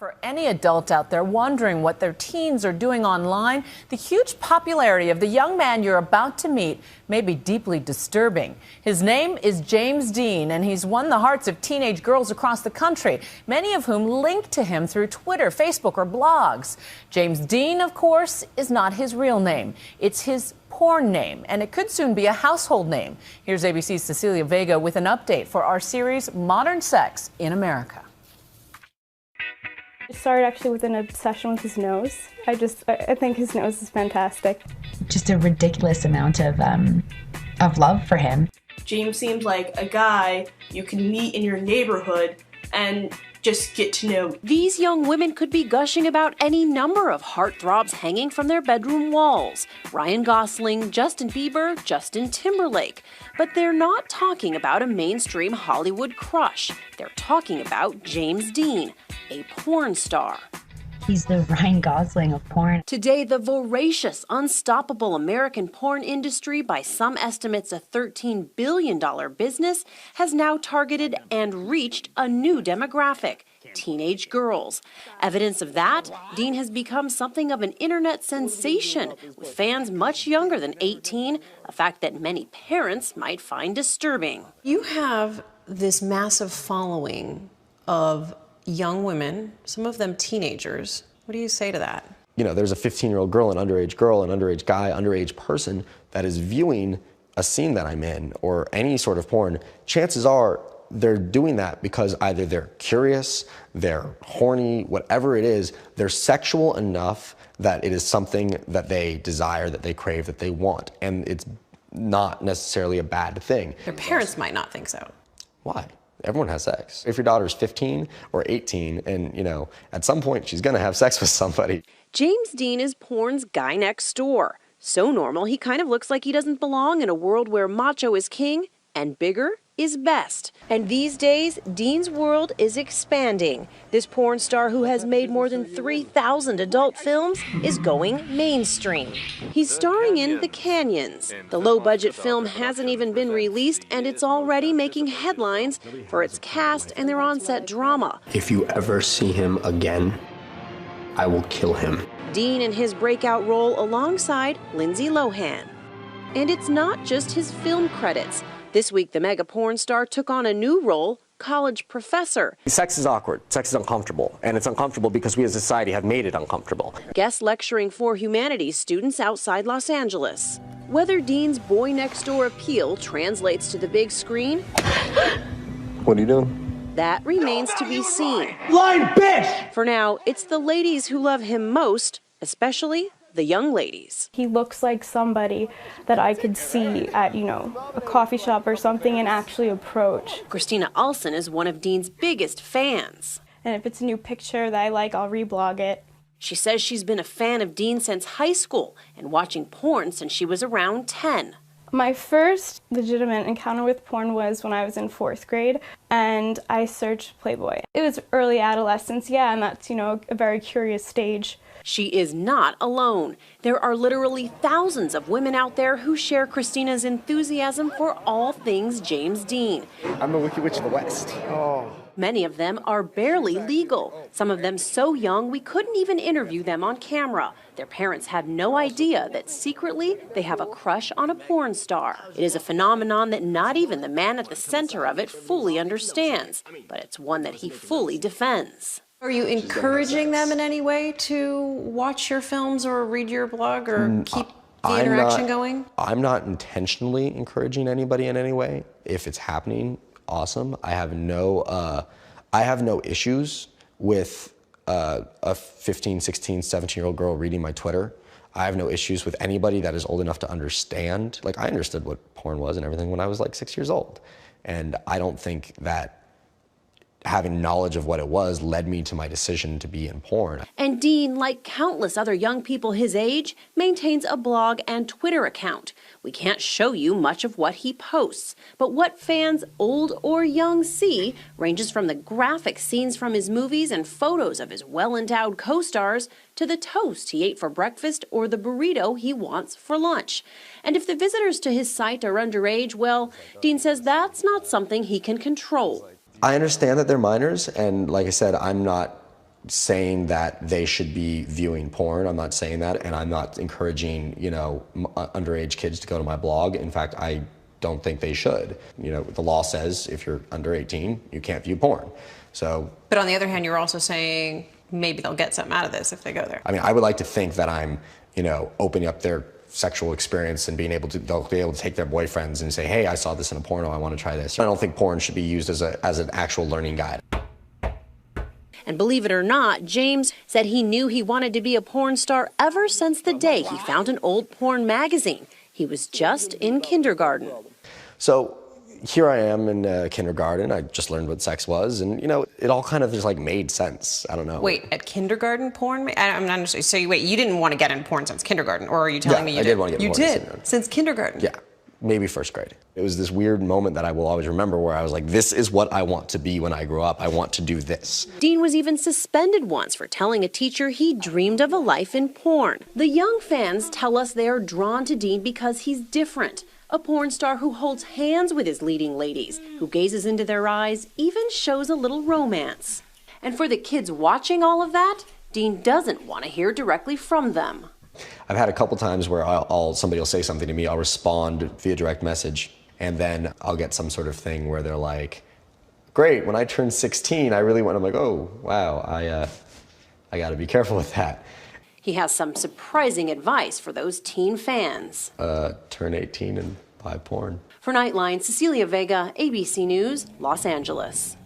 For any adult out there wondering what their teens are doing online, the huge popularity of the young man you're about to meet may be deeply disturbing. His name is James Deen, and he's won the hearts of teenage girls across the country, many of whom link to him through Twitter, Facebook, or blogs. James Deen, of course, is not his real name. It's his porn name, and it could soon be a household name. Here's ABC's Cecilia Vega with an update for our series, Modern Sex in America. It started actually with an obsession with his nose. I think his nose is fantastic. Just a ridiculous amount of love for him. James seemed like a guy you can meet in your neighborhood and just get to know. These young women could be gushing about any number of heartthrobs hanging from their bedroom walls. Ryan Gosling, Justin Bieber, Justin Timberlake. But they're not talking about a mainstream Hollywood crush. They're talking about James Deen, a porn star. He's the Ryan Gosling of porn. Today, the voracious, unstoppable American porn industry, by some estimates a $13 billion business, has now targeted and reached a new demographic, teenage girls. Evidence of that, Deen has become something of an internet sensation, with fans much younger than 18, a fact that many parents might find disturbing. You have this massive following of young women, some of them teenagers. What do you say to that? You know, there's a 15-year-old girl, an underage guy, underage person that is viewing a scene that I'm in or any sort of porn. Chances are they're doing that because either they're curious, they're horny, whatever it is, they're sexual enough that it is something that they desire, that they crave, that they want. And it's not necessarily a bad thing. Their parents might not think so. Why? Everyone has sex. If your daughter's 15 or 18 and, you know, at some point she's gonna have sex with somebody. James Deen is porn's guy next door. So normal, he kind of looks like he doesn't belong in a world where macho is king and bigger is best. And these days, Deen's world is expanding. This porn star, who has made more than 3,000 adult films, is going mainstream. He's starring in The Canyons. The low-budget film hasn't even been released, and it's already making headlines for its cast and their on-set drama. If you ever see him again, I will kill him. Deen in his breakout role alongside Lindsay Lohan. And it's not just his film credits. This week, the mega porn star took on a new role, college professor. Sex is awkward, sex is uncomfortable, and it's uncomfortable because we as a society have made it uncomfortable. Guest lecturing for humanities students outside Los Angeles. Whether Deen's boy next door appeal translates to the big screen, What are you doing? That remains to be seen. Blind bitch! For now, it's the ladies who love him most, especially the young ladies. He looks like somebody that I could see at, a coffee shop or something and actually approach. Christina Alson is one of Deen's biggest fans. And if it's a new picture that I like, I'll reblog it. She says she's been a fan of Deen since high school and watching porn since she was around 10. My first legitimate encounter with porn was when I was in 4th grade, and I searched Playboy. It was early adolescence, yeah, and that's, a very curious stage. She is not alone. There are literally thousands of women out there who share Christina's enthusiasm for all things James Deen. I'm the Wicked Witch of the West. Oh. Many of them are barely legal. Some of them so young we couldn't even interview them on camera. Their parents have no idea that secretly they have a crush on a porn star. It is a phenomenon that not even the man at the center of it fully understands, but it's one that he fully defends. Are you encouraging them in any way to watch your films or read your blog or keep the interaction going? I'm not15 encouraging anybody in any way. If it's happening, awesome. I have no issues with a 15, 16, 17-year-old girl reading my Twitter. I have no issues with anybody that is old enough to understand. Like, I understood what porn was and everything when I was like 6 years old. And I don't think that having knowledge of what it was led me to my decision to be in porn. And Deen, like countless other young people his age, maintains a blog and Twitter account. We can't show you much of what he posts, but what fans, old or young, see ranges from the graphic scenes from his movies and photos of his well-endowed co-stars to the toast he ate for breakfast or the burrito he wants for lunch. And if the visitors to his site are underage, well, Deen says that's not something he can control. I understand that they're minors, and like I said, I'm not saying that they should be viewing porn. I'm not saying that, and I'm not encouraging, underage kids to go to my blog. In fact, I don't think they should. The law says if you're under 18, you can't view porn. So. But on the other hand, you're also saying maybe they'll get something out of this if they go there. I mean, I would like to think that I'm, opening up their sexual experience and they'll be able to take their boyfriends and say, hey, I saw this in a porno, I want to try this. I don't think porn should be used as an actual learning guide. And believe it or not, James said he knew he wanted to be a porn star ever since the day he found an old porn magazine. He was just in kindergarten. So here I am in kindergarten. I just learned what sex was, and it all kind of just made sense. I don't know. Wait, at kindergarten porn? I'm not understanding. So you didn't want to get in porn since kindergarten, or are you telling me you did? I did want to get in porn. You did? Since kindergarten? Yeah, maybe first grade. It was this weird moment that I will always remember where I was like, this is what I want to be when I grow up. I want to do this. Deen was even suspended once for telling a teacher he dreamed of a life in porn. The young fans tell us they are drawn to Deen because he's different. A porn star who holds hands with his leading ladies, who gazes into their eyes, even shows a little romance. And for the kids watching all of that, Deen doesn't want to hear directly from them. I've had a couple times where somebody will say something to me, I'll respond via direct message, and then I'll get some sort of thing where they're like, great, when I turned 16, I really went, I'm like, oh, wow, I got to be careful with that. He has some surprising advice for those teen fans. Turn 18 and buy porn. For Nightline, Cecilia Vega, ABC News, Los Angeles.